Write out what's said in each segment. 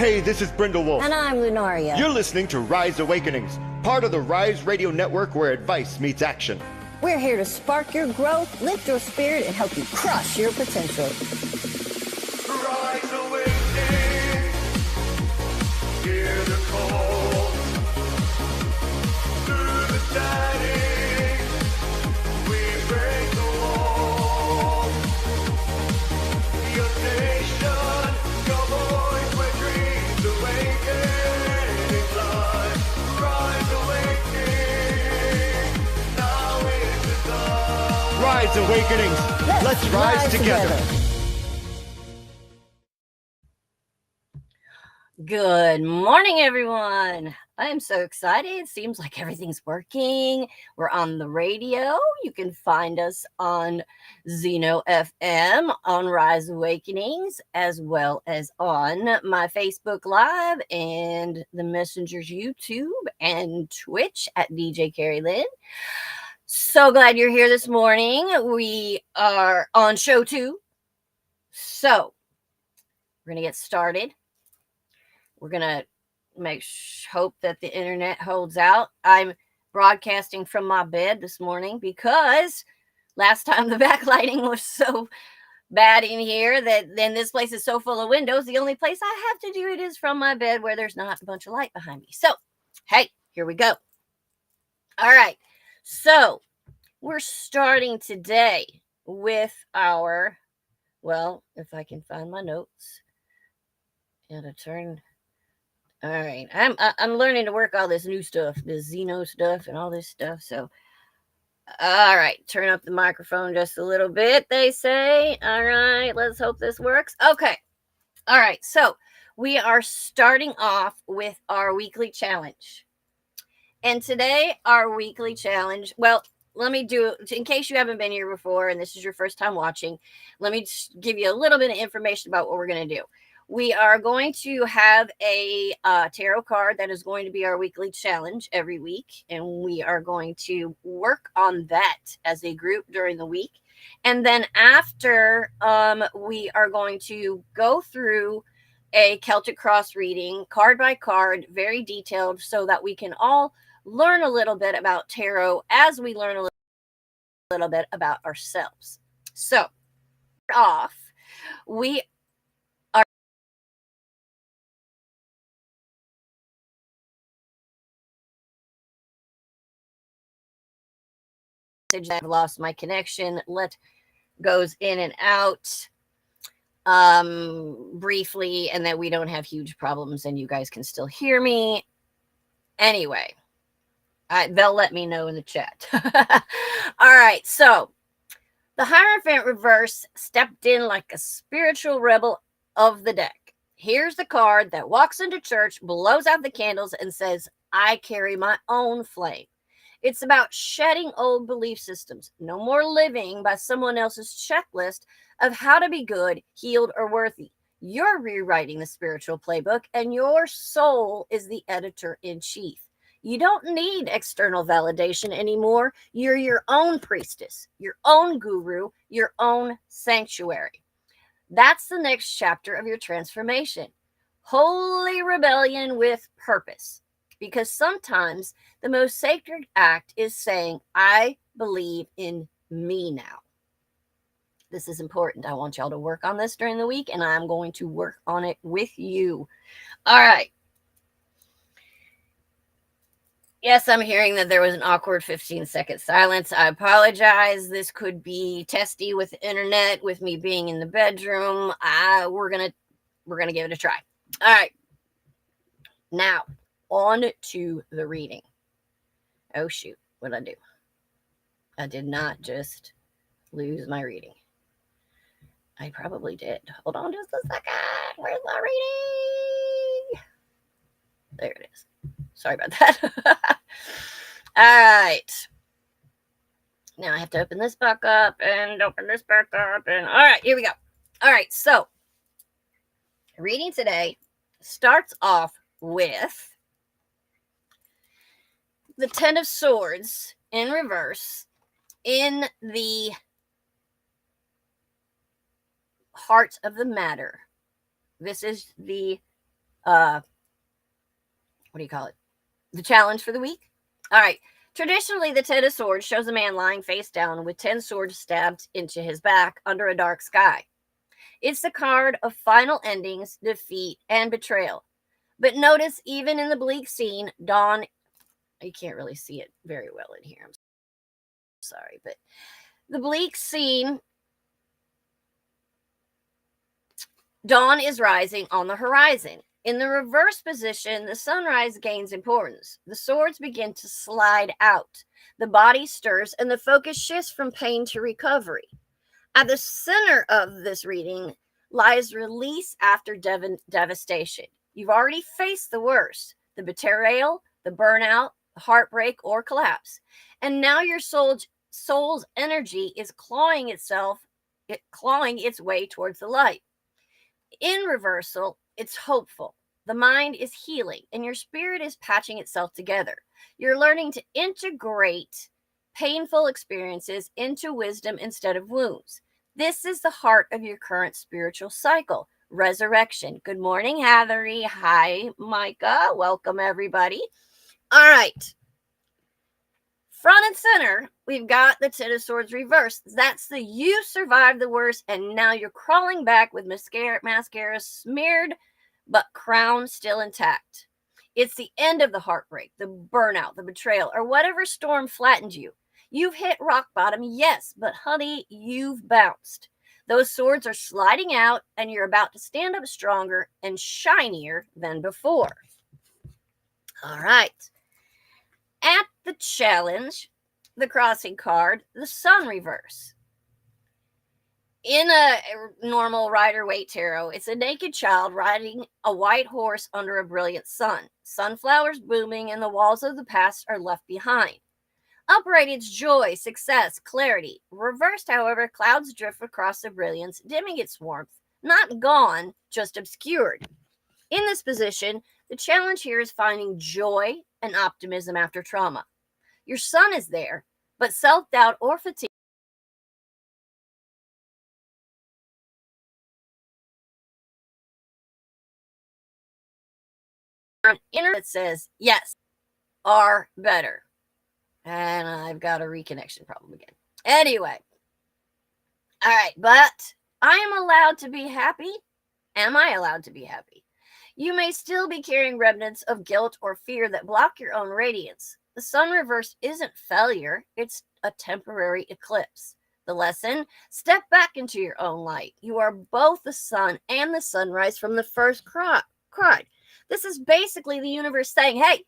Hey, this is Brindle Wolf. And I'm Lunaria. You're listening to Rise Awakenings, part of the Rise Radio Network where advice meets action. We're here to spark your growth, lift your spirit, and help you crush your potential. Rise Awakening, hear the call. Through the static, we break the wall. Your station, your voice where dreams awaken. Fly. Rise Awakening, now is the time. Rise Awakenings, let's rise together. Good morning, everyone. I am so excited. It seems like everything's working. We're on the radio. You can find us on Zeno FM, on Rise Awakenings, as well as on my Facebook Live and the Messenger's YouTube and Twitch at DJ Carrie Lynn. So glad you're here this morning. We are on show 2. So we're going to get started. We're going to hope that the internet holds out. I'm broadcasting from my bed this morning because last time the backlighting was so bad in here that then this place is so full of windows. The only place I have to do it is from my bed where there's not a bunch of light behind me. So, hey, here we go. All right. So we're starting today with our, well, if I can find my notes. Gotta turn. All right, I'm learning to work all this new stuff, this Zeno stuff and all this stuff. So, all right, turn up the microphone just a little bit, they say. All right, let's hope this works. Okay, all right, so we are starting off with our weekly challenge. And today, our weekly challenge, well, let me do, in case you haven't been here before and this is your first time watching, let me just give you a little bit of information about what we're going to do. We are going to have a tarot card that is going to be our weekly challenge every week. And we are going to work on that as a group during the week. And then after, we are going to go through a Celtic Cross reading, card by card, very detailed, so that we can all learn a little bit about tarot as we learn a little bit about ourselves. So, off, we I've lost my connection. Goes in and out briefly, and that we don't have huge problems and you guys can still hear me. Anyway, they'll let me know in the chat. All right, so the Hierophant reverse stepped in like a spiritual rebel of the deck. Here's the card that walks into church, blows out the candles, and says, I carry my own flame. It's about shedding old belief systems. No more living by someone else's checklist of how to be good, healed, or worthy. You're rewriting the spiritual playbook, and your soul is the editor-in-chief. You don't need external validation anymore. You're your own priestess, your own guru, your own sanctuary. That's the next chapter of your transformation. Holy rebellion with purpose. Because sometimes the most sacred act is saying, I believe in me now. This is important. I want y'all to work on this during the week, and I'm going to work on it with you. All right. Yes, I'm hearing that there was an awkward 15-second silence. I apologize. This could be testy with the internet, with me being in the bedroom. We're gonna give it a try. All right. Now, on to the reading. Oh, shoot. What did I do? I did not just lose my reading. I probably did. Hold on just a second. Where's my reading? There it is. Sorry about that. All right. Now I have to open this back up and open this back up. And all right, here we go. All right. So reading today starts off with the Ten of Swords in reverse in the heart of the matter. This is the what do you call it? The challenge for the week. All right. Traditionally, the Ten of Swords shows a man lying face down with 10 swords stabbed into his back under a dark sky. It's the card of final endings, defeat, and betrayal. But notice, even in the bleak scene, dawn, you can't really see it very well in here. I'm sorry, but the bleak scene, dawn is rising on the horizon. In the reverse position, the sunrise gains importance. The swords begin to slide out. The body stirs and the focus shifts from pain to recovery. At the center of this reading lies release after devastation. You've already faced the worst, the betrayal, the burnout, the heartbreak, or collapse. And now your soul's energy is clawing its way towards the light. In reversal, it's hopeful. The mind is healing and your spirit is patching itself together. You're learning to integrate painful experiences into wisdom instead of wounds. This is the heart of your current spiritual cycle, resurrection. Good morning, Heathery. Hi, Micah. Welcome, everybody. All right. Front and center, we've got the Ten of Swords reversed. That's the you survived the worst, and now you're crawling back with mascara smeared, but crown still intact. It's the end of the heartbreak, the burnout, the betrayal, or whatever storm flattened you. You've hit rock bottom, yes, but honey, you've bounced. Those swords are sliding out, and you're about to stand up stronger and shinier than before. All right. At the challenge, the crossing card, the sun reverse. In a normal Rider-Waite tarot, it's a naked child riding a white horse under a brilliant sun. Sunflowers blooming and the walls of the past are left behind. Upright, it's joy, success, clarity. Reversed, however, clouds drift across the brilliance, dimming its warmth. Not gone, just obscured. In this position, the challenge here is finding joy and optimism after trauma. Your sun is there, but self-doubt or fatigue an inner that says, yes, are better. And I've got a reconnection problem again. Anyway. All right, but I am allowed to be happy. Am I allowed to be happy? You may still be carrying remnants of guilt or fear that block your own radiance. The sun reverse isn't failure. It's a temporary eclipse. The lesson, step back into your own light. You are both the sun and the sunrise from the first cry. This is basically the universe saying, hey,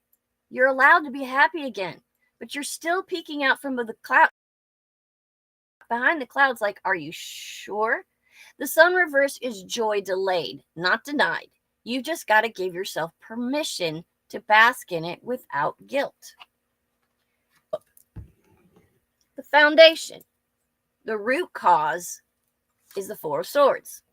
you're allowed to be happy again, but you're still peeking out from the cloud behind the clouds like, are you sure? The sun reverse is joy delayed, not denied. You just got to give yourself permission to bask in it without guilt. The foundation, the root cause, is the Four of Swords.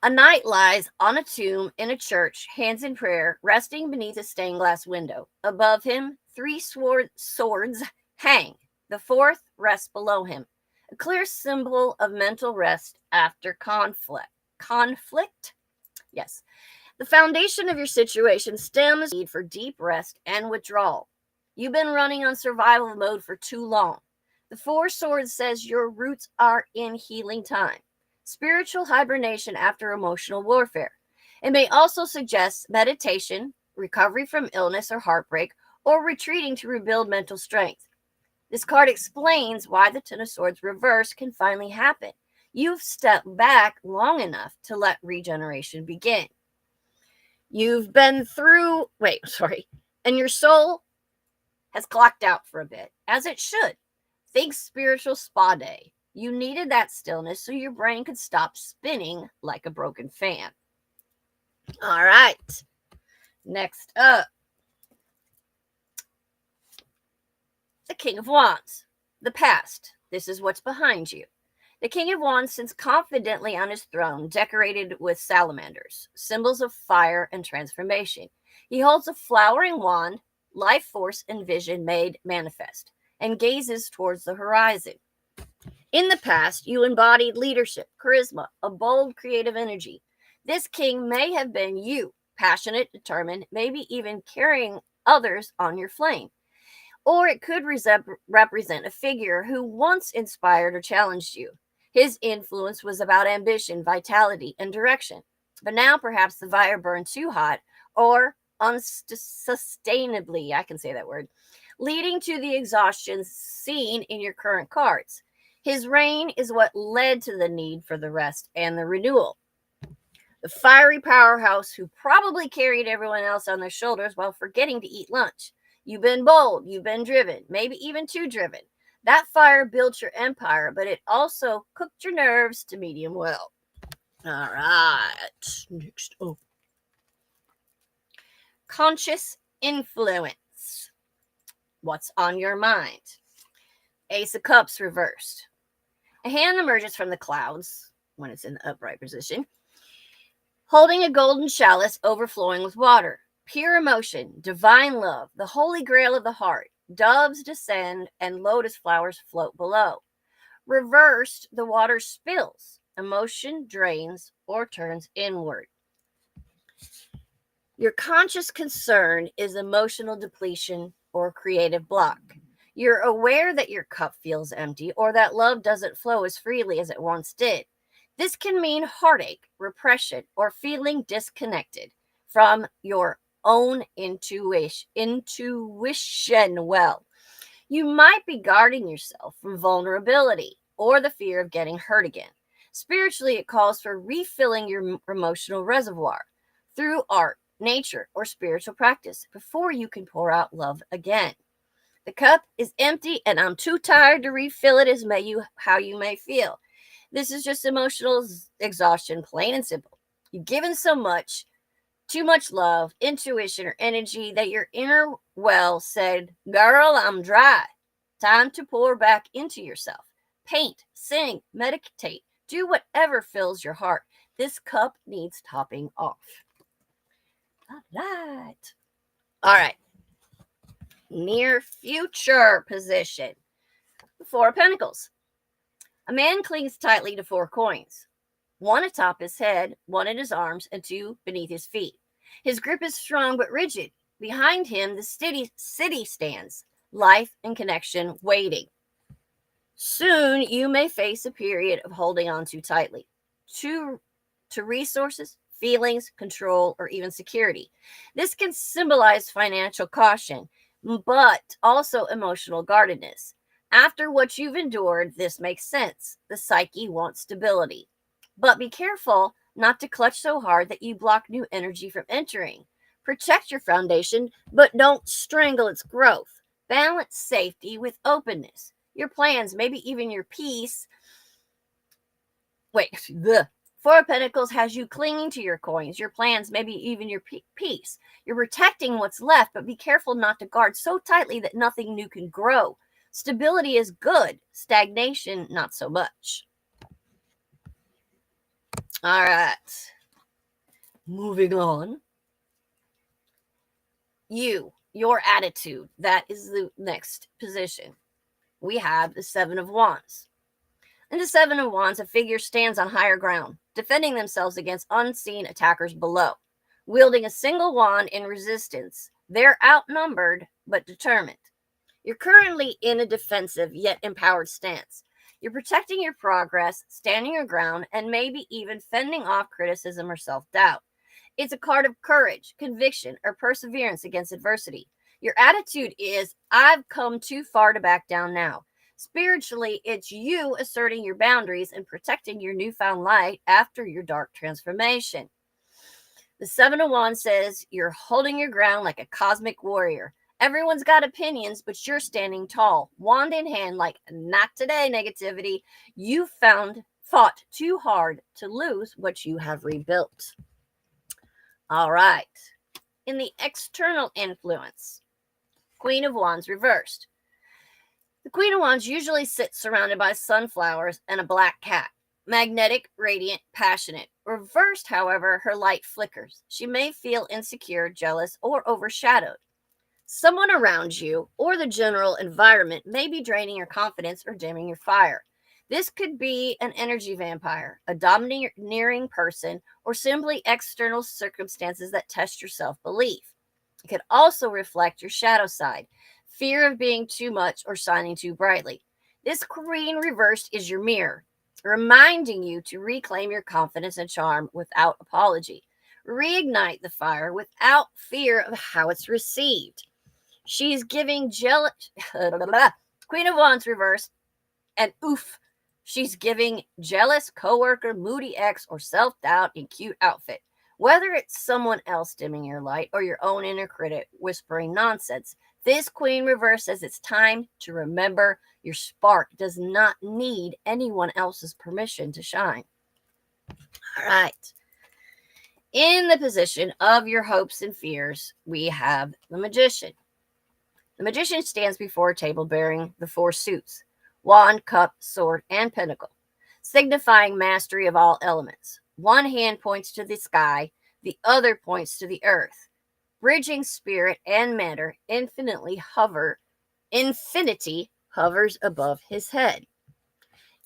A knight lies on a tomb in a church, hands in prayer, resting beneath a stained glass window. Above him, 3 swords hang. The fourth rests below him, a clear symbol of mental rest after conflict. Yes. The foundation of your situation stems from the need for deep rest and withdrawal. You've been running on survival mode for too long. The Four Swords says your roots are in healing time. Spiritual hibernation after emotional warfare. It may also suggest meditation, recovery from illness or heartbreak, or retreating to rebuild mental strength. This card explains why the Ten of Swords reverse can finally happen. You've stepped back long enough to let regeneration begin. You've been through, and your soul has clocked out for a bit, as it should. Think spiritual spa day. You needed that stillness so your brain could stop spinning like a broken fan. All right. Next up, the King of Wands. The past. This is what's behind you. The King of Wands sits confidently on his throne, decorated with salamanders, symbols of fire and transformation. He holds a flowering wand, life force and vision made manifest, and gazes towards the horizon. In the past, you embodied leadership, charisma, a bold creative energy. This king may have been you, passionate, determined, maybe even carrying others on your flame. Or it could represent a figure who once inspired or challenged you. His influence was about ambition, vitality, and direction. But now perhaps the fire burned too hot or unsustainably, I can say that word, leading to the exhaustion seen in your current cards. His reign is what led to the need for the rest and the renewal. The fiery powerhouse who probably carried everyone else on their shoulders while forgetting to eat lunch. You've been bold, you've been driven, maybe even too driven. That fire built your empire, but it also cooked your nerves to medium well. All right, next up. Conscious influence. What's on your mind? Ace of Cups reversed. A hand emerges from the clouds when it's in the upright position, holding a golden chalice overflowing with water. Pure emotion, divine love, the holy grail of the heart. Doves descend and lotus flowers float below. Reversed, the water spills. Emotion drains or turns inward. Your conscious concern is emotional depletion or creative block. You're aware that your cup feels empty or that love doesn't flow as freely as it once did. This can mean heartache, repression, or feeling disconnected from your own intuition. Well, you might be guarding yourself from vulnerability or the fear of getting hurt again. Spiritually, it calls for refilling your emotional reservoir through art, nature, or spiritual practice before you can pour out love again. The cup is empty and I'm too tired to refill it as how you may feel. This is just emotional exhaustion, plain and simple. You've given so much, too much love, intuition, or energy that your inner well said, "Girl, I'm dry." Time to pour back into yourself. Paint, sing, meditate, do whatever fills your heart. This cup needs topping off. All right. Near future position. The Four of Pentacles. A man clings tightly to 4 coins. 1 atop his head, 1 in his arms, and 2 beneath his feet. His grip is strong but rigid. Behind him, the city stands, life and connection waiting. Soon, you may face a period of holding on too tightly to resources, feelings, control, or even security. This can symbolize financial caution, but also emotional guardedness. After what you've endured, this makes sense. The psyche wants stability. But be careful not to clutch so hard that you block new energy from entering. Protect your foundation, but don't strangle its growth. Balance safety with openness. Your plans, maybe even your peace. The Four of Pentacles has you clinging to your coins, your plans, maybe even your peace. You're protecting what's left, but be careful not to guard so tightly that nothing new can grow. Stability is good. Stagnation, not so much. All right. Moving on. Your attitude. That is the next position. We have the 7 of Wands. In the 7 of Wands, a figure stands on higher ground, defending themselves against unseen attackers below. Wielding a single wand in resistance, they're outnumbered but determined. You're currently in a defensive yet empowered stance. You're protecting your progress, standing your ground, and maybe even fending off criticism or self-doubt. It's a card of courage, conviction, or perseverance against adversity. Your attitude is, I've come too far to back down now. Spiritually, it's you asserting your boundaries and protecting your newfound light after your dark transformation. The 7 of Wands says you're holding your ground like a cosmic warrior. Everyone's got opinions, but you're standing tall, wand in hand, like, not today, negativity. You fought too hard to lose what you have rebuilt. All right. In the external influence, Queen of Wands reversed. The Queen of Wands usually sits surrounded by sunflowers and a black cat. Magnetic, radiant, passionate. Reversed, however, her light flickers. She may feel insecure, jealous, or overshadowed. Someone around you or the general environment may be draining your confidence or dimming your fire. This could be an energy vampire, a domineering person, or simply external circumstances that test your self belief. It could also reflect your shadow side, fear of being too much or shining too brightly. This queen reversed is your mirror, reminding you to reclaim your confidence and charm without apology. Reignite the fire without fear of how it's received. She's giving jealous. Queen of Wands reversed, and oof, she's giving jealous coworker, moody ex, or self-doubt in cute outfit. Whether it's someone else dimming your light or your own inner critic whispering nonsense, this queen reverse says it's time to remember your spark does not need anyone else's permission to shine. All right. In the position of your hopes and fears, we have the Magician. The Magician stands before a table bearing the four suits: wand, cup, sword, and pentacle, signifying mastery of all elements. One hand points to the sky, the other points to the earth. Bridging spirit and matter, infinity hovers above his head.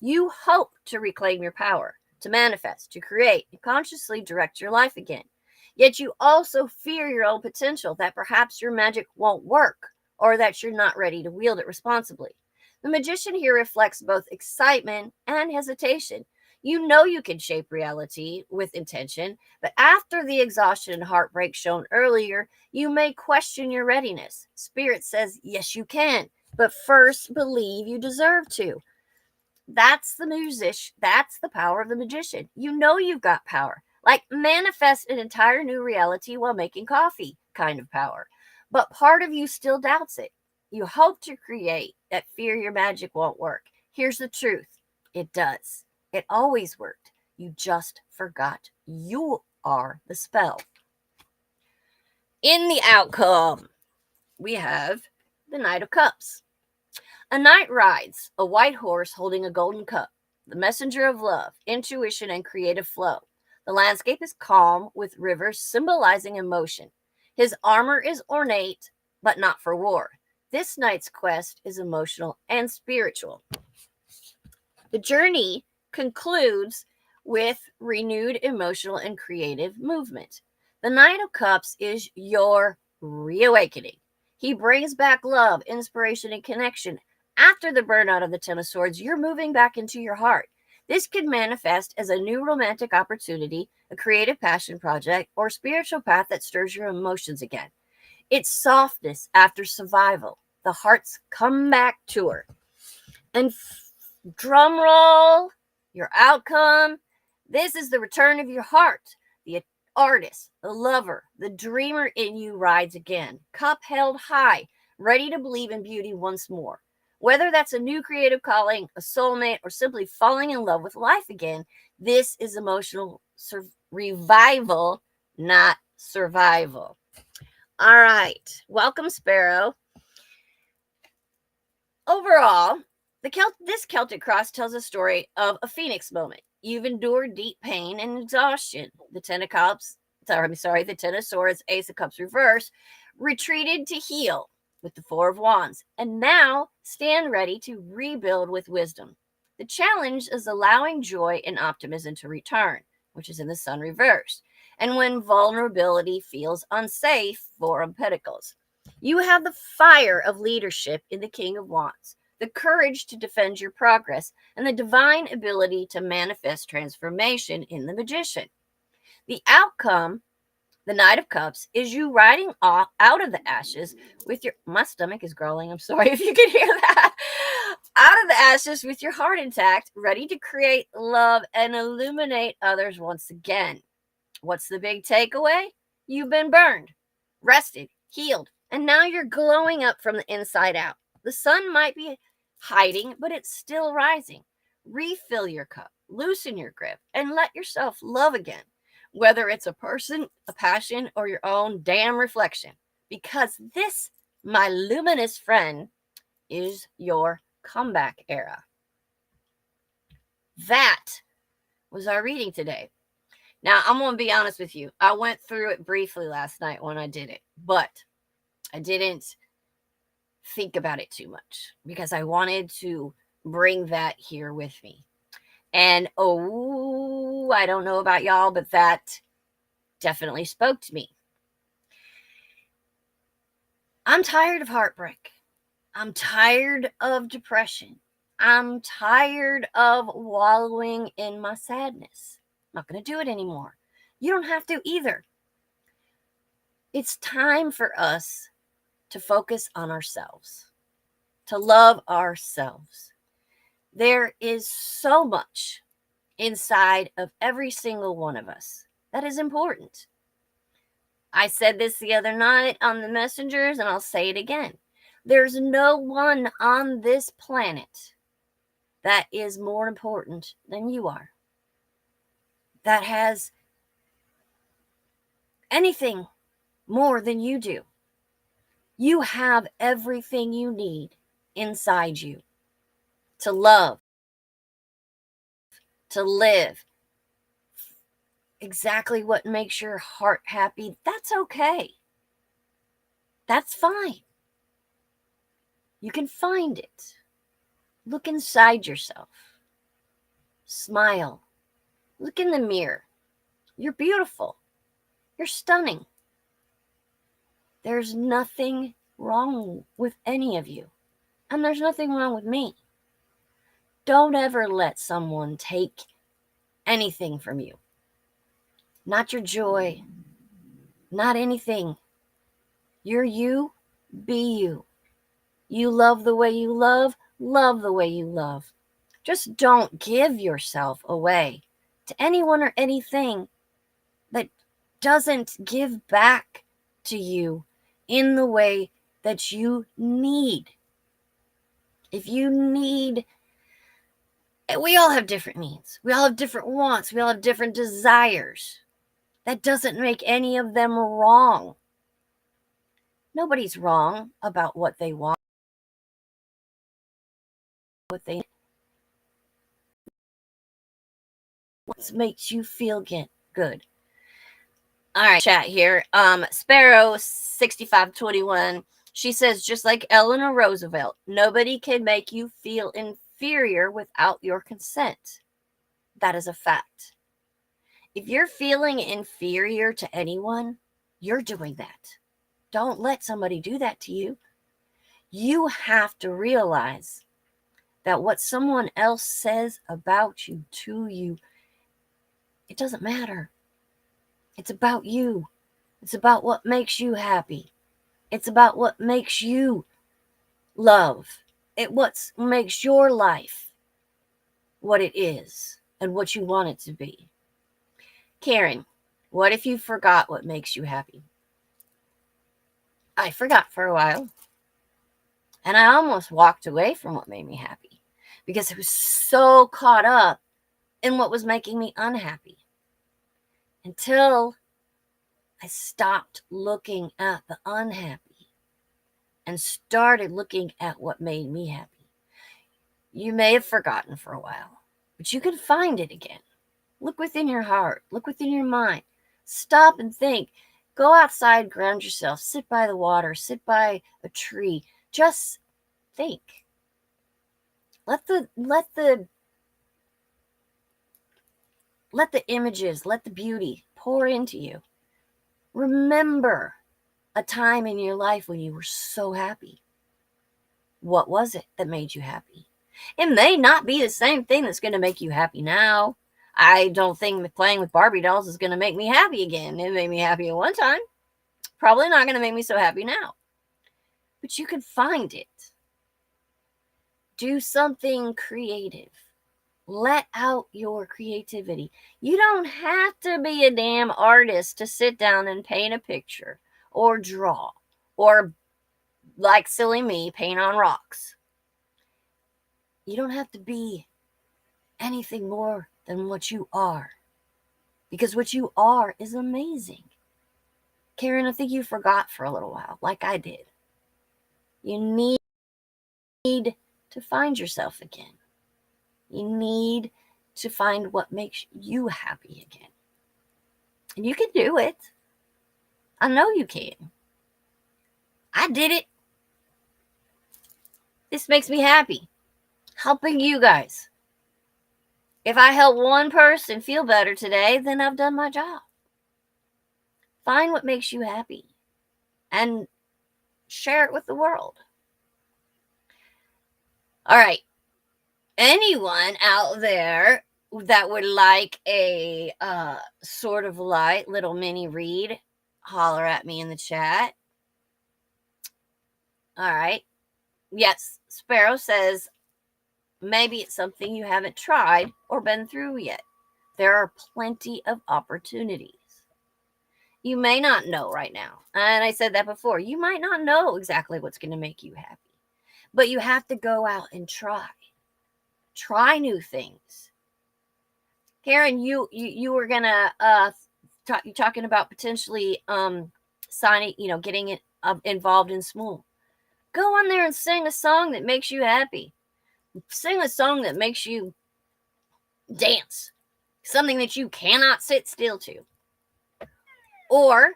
You hope to reclaim your power, to manifest, to create, and consciously direct your life again. Yet you also fear your own potential, that perhaps your magic won't work, or that you're not ready to wield it responsibly. The Magician here reflects both excitement and hesitation. You know you can shape reality with intention, but after the exhaustion and heartbreak shown earlier, you may question your readiness. Spirit says, yes, you can, but first believe you deserve to. That's the power of the Magician. You know you've got power. Like manifest an entire new reality while making coffee kind of power. But part of you still doubts it. You hope to create that fear your magic won't work. Here's the truth. It does. It always worked. You just forgot you are the spell. In the outcome, we have the Knight of Cups. A knight rides a white horse holding a golden cup, the messenger of love, intuition, and creative flow. The landscape is calm with rivers symbolizing emotion. His armor is ornate, but not for war. This knight's quest is emotional and spiritual. The journey concludes with renewed emotional and creative movement. The Knight of Cups is your reawakening. He brings back love, inspiration, and connection. After the burnout of the Ten of Swords, you're moving back into your heart. This could manifest as a new romantic opportunity, a creative passion project, or spiritual path that stirs your emotions again. It's softness after survival, the heart's comeback tour. And drum roll, your outcome. This is the return of your heart. The artist, the lover, the dreamer in you rides again, cup held high, ready to believe in beauty once more. Whether that's a new creative calling, a soulmate, or simply falling in love with life again, this is emotional revival, not survival. All right. Welcome, Sparrow. Overall, this Celtic cross tells a story of a phoenix moment. You've endured deep pain and exhaustion. The Ten of Swords, Ace of Cups reverse, retreated to heal with the Four of Wands, and now stand ready to rebuild with wisdom. The challenge is allowing joy and optimism to return, which is in the Sun reversed, and when vulnerability feels unsafe, Four of Pentacles. You have the fire of leadership in the King of Wands, the courage to defend your progress, and the divine ability to manifest transformation in the Magician. The outcome, the Knight of Cups, is you riding off out of the ashes with your... My stomach is growling. I'm sorry if you can hear that. Out of the ashes with your heart intact, ready to create love and illuminate others once again. What's the big takeaway? You've been burned, rested, healed, and now you're glowing up from the inside out. The sun might be hiding, but it's still rising. Refill your cup, loosen your grip, and let yourself love again. Whether it's a person, a passion, or your own damn reflection. Because this, my luminous friend, is your comeback era. That was our reading today. Now, I'm going to be honest with you. I went through it briefly last night when I did it, but I didn't think about it too much because I wanted to bring that here with me. And I don't know about y'all, but that definitely spoke to me. I'm tired of heartbreak. I'm tired of depression. I'm tired of wallowing in my sadness. I'm not going to do it anymore. You don't have to either. It's time for us to focus on ourselves, to love ourselves. There is so much inside of every single one of us that is important. I said this the other night on the messengers, and I'll say it again. There's no one on this planet that is more important than you are, that has anything more than you do. You have everything you need inside you to love, to live. Exactly what makes your heart happy, that's okay. That's fine. You can find it. Look inside yourself. Smile. Look in the mirror. You're beautiful. You're stunning. There's nothing wrong with any of you. And there's nothing wrong with me. Don't ever let someone take anything from you. Not your joy. Not anything. You're you. Be you. You love the way you love the way you love. Just don't give yourself away to anyone or anything that doesn't give back to you in the way that you need. If you need, we all have different needs. We all have different wants. We all have different desires. That doesn't make any of them wrong. Nobody's wrong about what they want, what they what makes you feel good. All right, chat here. Sparrow 6521. She says, just like Eleanor Roosevelt, nobody can make you feel inferior without your consent. That is a fact. If you're feeling inferior to anyone, you're doing that. Don't let somebody do that to you. You have to realize that what someone else says about you, to you, it doesn't matter. It's about you. It's about what makes you happy. It's about what makes you love. What makes your life what it is and what you want it to be. Karen, what if you forgot what makes you happy? I forgot for a while. And I almost walked away from what made me happy because I was so caught up in what was making me unhappy. Until I stopped looking at the unhappy and started looking at what made me happy. You may have forgotten for a while, but you can find it again. Look within your heart. Look within your mind. Stop and think. Go outside, ground yourself. Sit by the water. Sit by a tree. Just think. Let the images, let the beauty pour into you. Remember a time in your life when you were so happy. What was it that made you happy? It may not be the same thing that's going to make you happy now. I don't think playing with Barbie dolls is going to make me happy again. It made me happy at one time. Probably not going to make me so happy now. But you can find it. Do something creative. Let out your creativity. You don't have to be a damn artist to sit down and paint a picture or draw or, like silly me, paint on rocks. You don't have to be anything more than what you are, because what you are is amazing. Karen, I think you forgot for a little while, like I did. You need to find yourself again. You need to find what makes you happy again. And you can do it. I know you can. I did it. This makes me happy. helping you guys. If I help one person feel better today, then I've done my job. Find what makes you happy and share it with the world. All right. Anyone out there that would like a sort of light little mini read, holler at me in the chat. All right. Yes, Sparrow says maybe it's something you haven't tried or been through yet. There are plenty of opportunities. You may not know right now. And I said that before. You might not know exactly what's going to make you happy. But you have to go out and try. Try new things. Karen, you were gonna talking about potentially signing, getting it involved in small. Go on there and sing a song that makes you happy. Sing a song that makes you dance. Something that you cannot sit still to. Or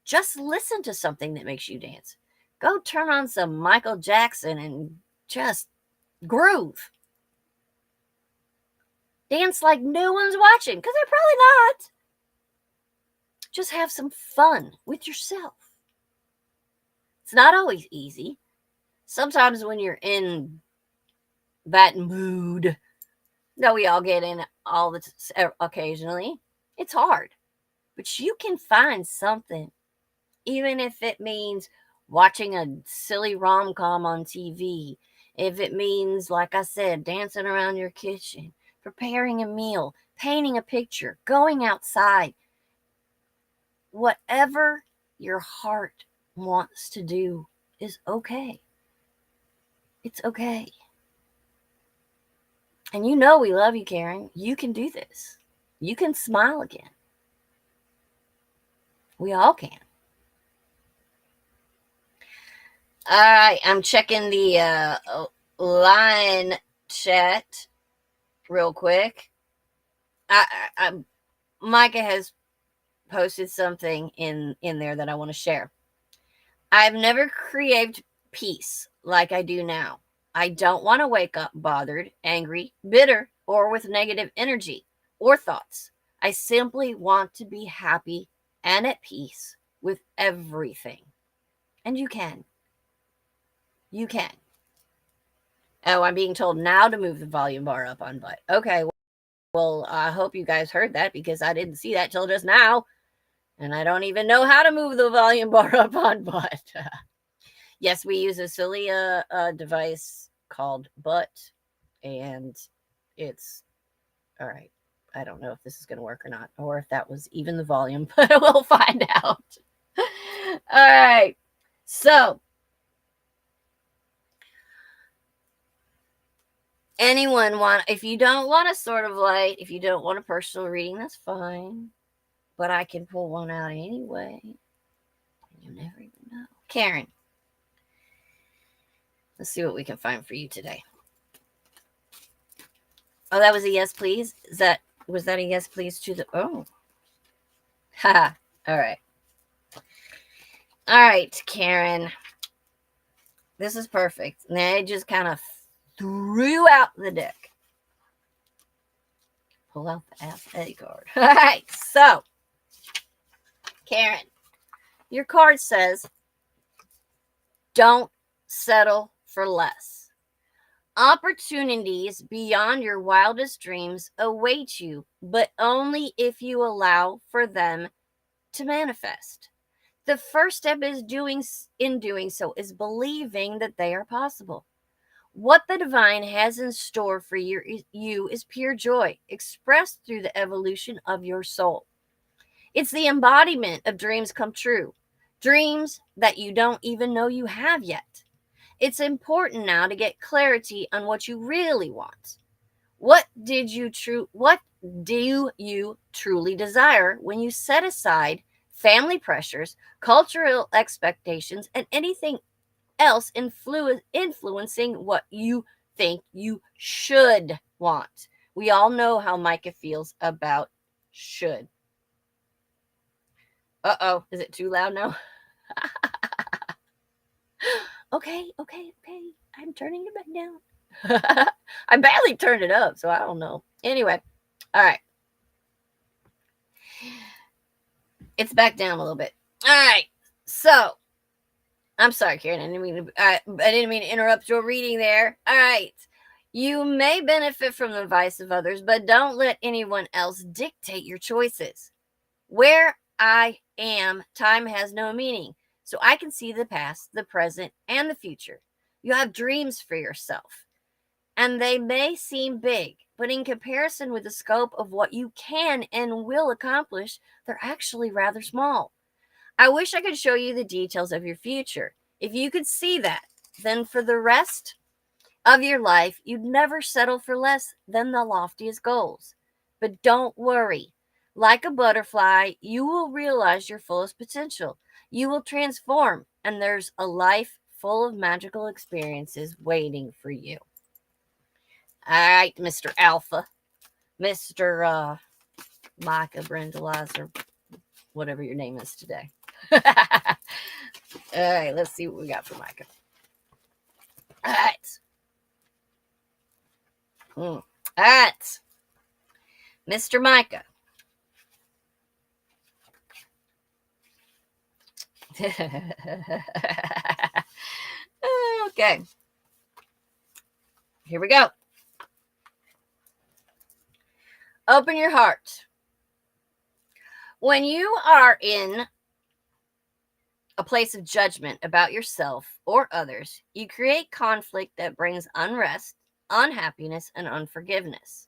just listen to something that makes you dance. Go turn on some Michael Jackson and just groove. Dance like no one's watching, because they're probably not. Just have some fun with yourself. It's not always easy. Sometimes when you're in that mood that we all get in occasionally, it's hard. But you can find something, even if it means watching a silly rom-com on TV, if it means, like I said, dancing around your kitchen, preparing a meal, painting a picture, going outside. Whatever your heart wants to do is okay. It's okay. And you know we love you, Karen. You can do this. You can smile again. We all can. All right, I'm checking the line chat real quick. Micah has posted something in there that I want to share. I've never craved peace like I do now. I don't want to wake up bothered, angry, bitter, or with negative energy or thoughts. I simply want to be happy and at peace with everything. And you can. You can. Oh, I'm being told now to move the volume bar up on butt. Okay, well, I hope you guys heard that, because I didn't see that till just now. And I don't even know how to move the volume bar up on butt. Yes, we use a silly device called Butt. And it's, all right. I don't know if this is going to work or not, or if that was even the volume, but we'll find out. All right. So, anyone if you don't want a sort of light, if you don't want a personal reading, that's fine. But I can pull one out anyway. You never even know. Karen, let's see what we can find for you today. Oh, that was a yes, please. Was that a yes, please to the? Oh, ha. All right. All right, Karen. This is perfect. And I just kind of threw out the deck. Pull out the FA card. All right, so Karen, your card says, don't settle for less. Opportunities beyond your wildest dreams await you, but only if you allow for them to manifest. The first step in doing so is believing that they are possible. What the divine has in store for you is pure joy, expressed through the evolution of your soul. It's the embodiment of dreams come true, dreams that you don't even know you have yet. It's important now to get clarity on what you really want. What do you truly desire when you set aside family pressures, cultural expectations, and anything else influencing what you think you should want? We all know how Micah feels about should. Uh-oh, is it too loud now? Okay. I'm turning it back down. I barely turned it up, so I don't know. Anyway, all right. It's back down a little bit. All right. So, I'm sorry, Karen. I didn't mean to interrupt your reading there. All right. You may benefit from the advice of others, but don't let anyone else dictate your choices. Where I am, time has no meaning. So I can see the past, the present, and the future. You have dreams for yourself, and they may seem big, but in comparison with the scope of what you can and will accomplish, they're actually rather small. I wish I could show you the details of your future. If you could see that, then for the rest of your life, you'd never settle for less than the loftiest goals. But don't worry. Like a butterfly, you will realize your fullest potential. You will transform, and there's a life full of magical experiences waiting for you. All right, Mr. Alpha, Mr. Micah Brendelizer, whatever your name is today. All right, let's see what we got for Micah. All right. All right. Mr. Micah. Okay. Here we go. Open your heart. When you are in a place of judgment about yourself or others, you create conflict that brings unrest, unhappiness, and unforgiveness.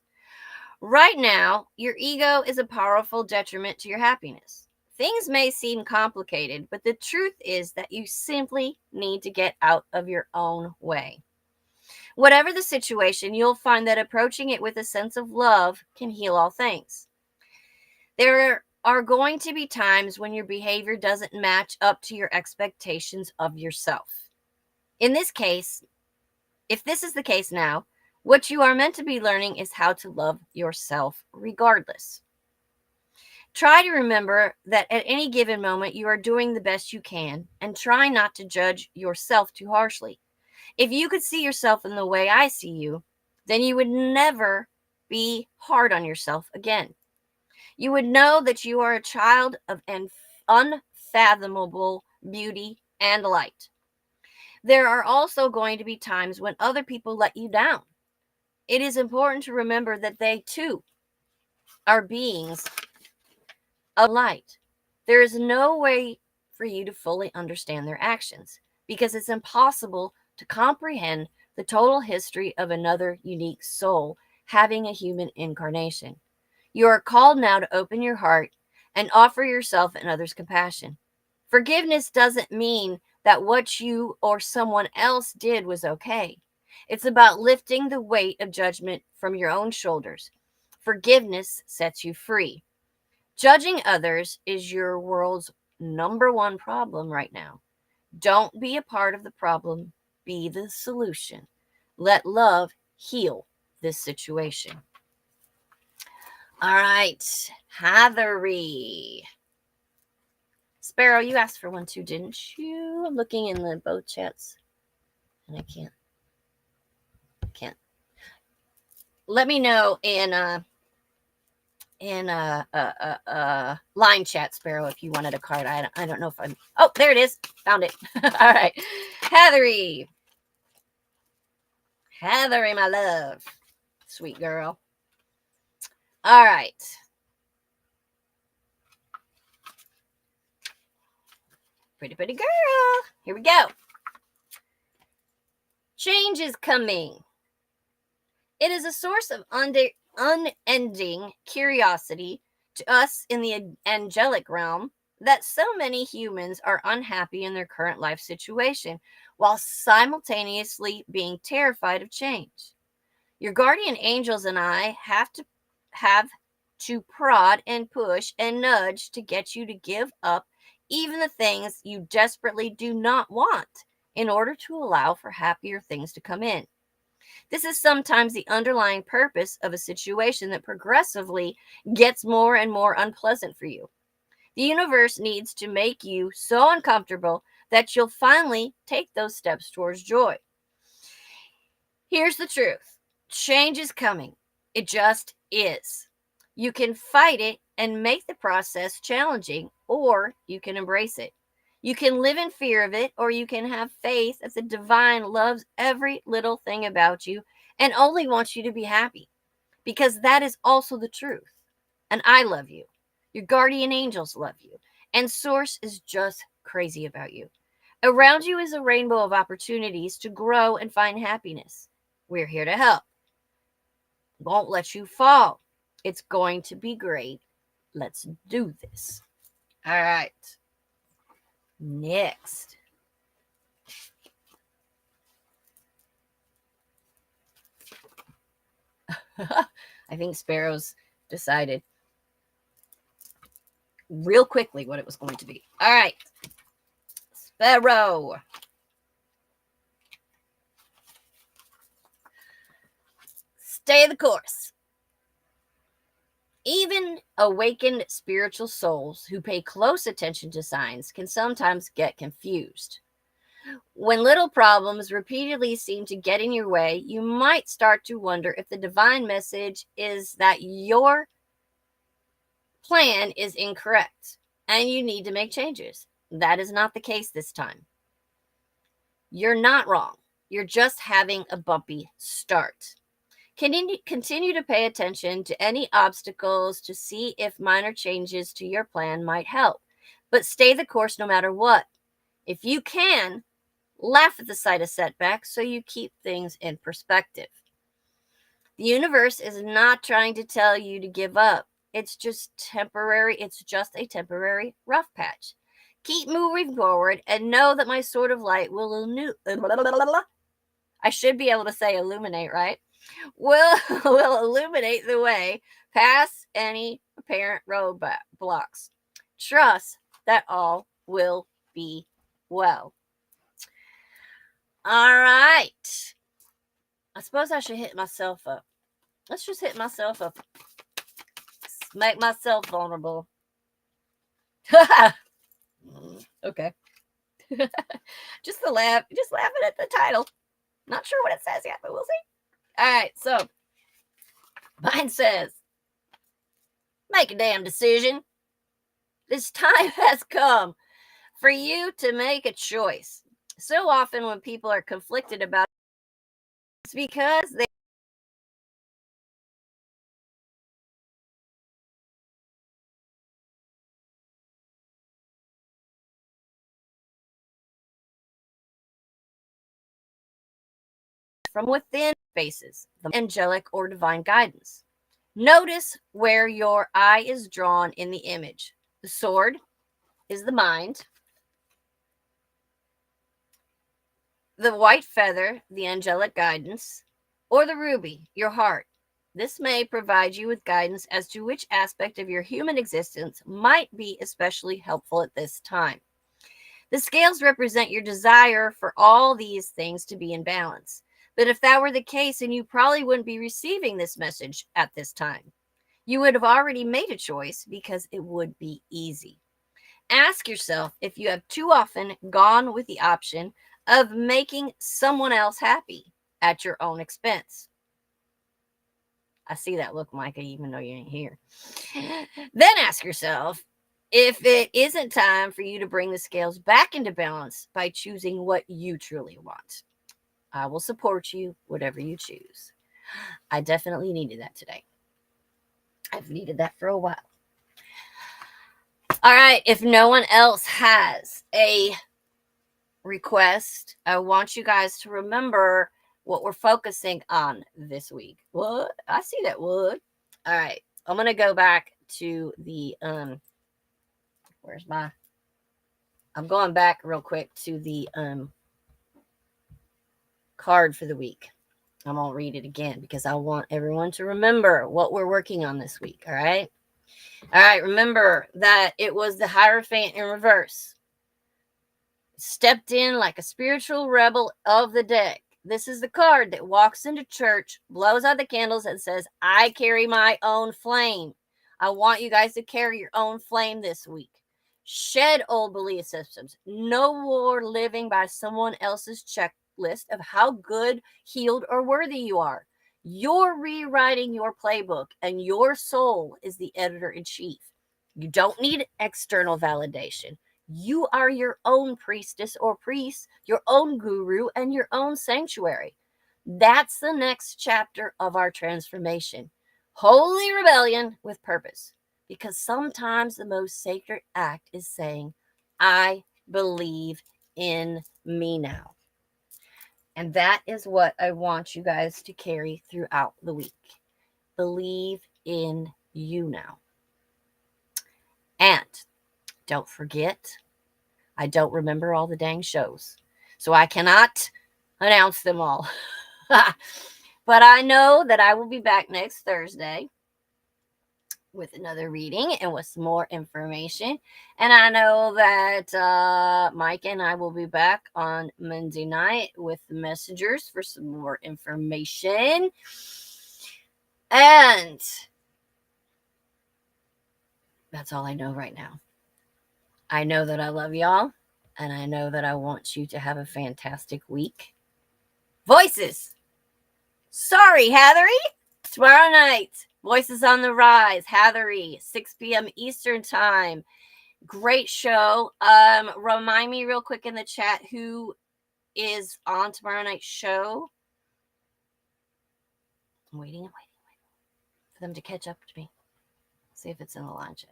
Right now, your ego is a powerful detriment to your happiness. Things may seem complicated, but the truth is that you simply need to get out of your own way. Whatever the situation, you'll find that approaching it with a sense of love can heal all things. There are going to be times when your behavior doesn't match up to your expectations of yourself. In this case, if this is the case now, what you are meant to be learning is how to love yourself regardless. Try to remember that at any given moment you are doing the best you can, and try not to judge yourself too harshly. If you could see yourself in the way I see you, then you would never be hard on yourself again. You would know that you are a child of unfathomable beauty and light. There are also going to be times when other people let you down. It is important to remember that they too are beings of light. There is no way for you to fully understand their actions because it's impossible to comprehend the total history of another unique soul having a human incarnation. You are called now to open your heart and offer yourself and others compassion. Forgiveness doesn't mean that what you or someone else did was okay. It's about lifting the weight of judgment from your own shoulders. Forgiveness sets you free. Judging others is your world's number one problem right now. Don't be a part of the problem, be the solution. Let love heal this situation. All right, Heathery. Sparrow, you asked for one too, didn't you? I'm looking in the both chats, and I can't. Let me know in line chat, Sparrow, if you wanted a card. I don't know if I'm. Oh, there it is. Found it. All right, Heathery, my love, sweet girl. All right. Pretty girl. Here we go. Change is coming. It is a source of unending curiosity to us in the angelic realm that so many humans are unhappy in their current life situation while simultaneously being terrified of change. Your guardian angels and I have to prod and push and nudge to get you to give up even the things you desperately do not want in order to allow for happier things to come in. This is sometimes the underlying purpose of a situation that progressively gets more and more unpleasant for you. The universe needs to make you so uncomfortable that you'll finally take those steps towards joy. Here's the truth. Change is coming. It just is. You can fight it and make the process challenging, or you can embrace it. You can live in fear of it, or you can have faith that the divine loves every little thing about you and only wants you to be happy, because that is also the truth. And I love you. Your guardian angels love you. And Source is just crazy about you. Around you is a rainbow of opportunities to grow and find happiness. We're here to help. Won't let you fall. It's going to be great. Let's do this. All right. Next. I think Sparrow's decided real quickly what it was going to be. All right. Sparrow. Stay the course. Even awakened spiritual souls who pay close attention to signs can sometimes get confused. When little problems repeatedly seem to get in your way, you might start to wonder if the divine message is that your plan is incorrect and you need to make changes. That is not the case this time. You're not wrong. You're just having a bumpy start. Continue to pay attention to any obstacles to see if minor changes to your plan might help, but stay the course no matter what. If you can, laugh at the sight of setbacks so you keep things in perspective. The universe is not trying to tell you to give up. It's just temporary. It's just a temporary rough patch. Keep moving forward and know that my sword of light will I should be able to say illuminate, right? Will illuminate the way past any apparent roadblocks. Trust that all will be well. All right. I suppose I should hit myself up. Let's just hit myself up. Make myself vulnerable. Okay. Just laughing at the title. Not sure what it says yet, but we'll see. All right, so mine says, make a damn decision. This time has come for you to make a choice. So often when people are conflicted about it, it's because they from within faces the angelic or divine guidance. Notice where your eye is drawn in the image. The sword is the mind. The white feather, the angelic guidance, or the ruby, your heart. This may provide you with guidance as to which aspect of your human existence might be especially helpful at this time. The scales represent your desire for all these things to be in balance. But if that were the case, then you probably wouldn't be receiving this message at this time. You would have already made a choice because it would be easy. Ask yourself if you have too often gone with the option of making someone else happy at your own expense. I see that look, Micah, even though you ain't here. Then ask yourself if it isn't time for you to bring the scales back into balance by choosing what you truly want. I will support you, whatever you choose. I definitely needed that today. I've needed that for a while. All right, if no one else has a request, I want you guys to remember what we're focusing on this week. What? I see that wood. All right, I'm going to go back to the, I'm going back real quick to the, card for the week. I'm going to read it again because I want everyone to remember what we're working on this week. All right. All right. Remember that it was the Hierophant in reverse. Stepped in like a spiritual rebel of the deck. This is the card that walks into church, blows out the candles, and says, I carry my own flame. I want you guys to carry your own flame this week. Shed old belief systems. No more living by someone else's list of how good, healed, or worthy you are. You're rewriting your playbook, and your soul is the editor in chief. You don't need external validation. You are your own priestess or priest, your own guru, and your own sanctuary. That's the next chapter of our transformation. Holy rebellion with purpose. Because sometimes the most sacred act is saying, I believe in me now. And that is what I want you guys to carry throughout the week. Believe in you now. And don't forget, I don't remember all the dang shows, so I cannot announce them all. But I know that I will be back next Thursday with another reading and with some more information. And I know that Mike and I will be back on Monday night with the messengers for some more information. And that's all I know right now. I know that I love y'all, and I know that I want you to have a fantastic week. Voices! Sorry, Hathery! Tomorrow night, Voices on the Rise, Hathery, 6 p.m. Eastern Time. Great show. Remind me real quick in the chat who is on tomorrow night's show. I'm waiting for them to catch up to me. See if it's in the line chat.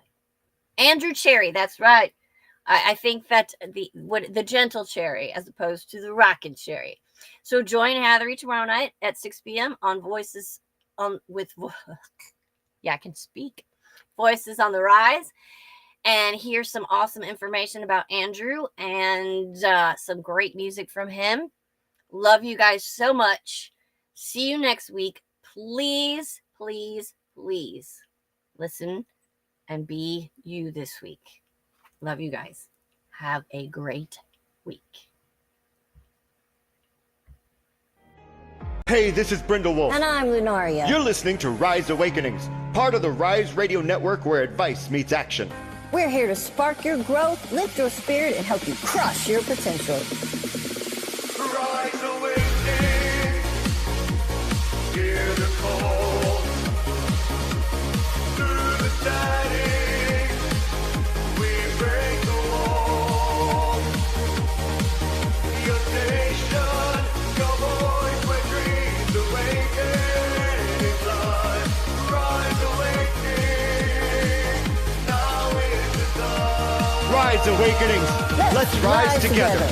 Andrew Cherry, that's right. I think that the gentle cherry as opposed to the rockin' cherry. So join Hathery tomorrow night at 6 p.m. on Voices on I can speak. Voices on the Rise, and hear some awesome information about Andrew and some great music from him. Love you guys so much. See you next week. Please, please, please listen and be you this week. Love you guys. Have a great week. Hey, this is Brindle Wolf. And I'm Lunaria. You're listening to Rise Awakenings, part of the Rise Radio Network where advice meets action. We're here to spark your growth, lift your spirit, and help you crush your potential. Rise awakening, hear the call. Through the static, we break the wall. Your station, your voice where dreams awaken in blood. Rise awakening, now is the time. Rise Awakenings. Let's rise together.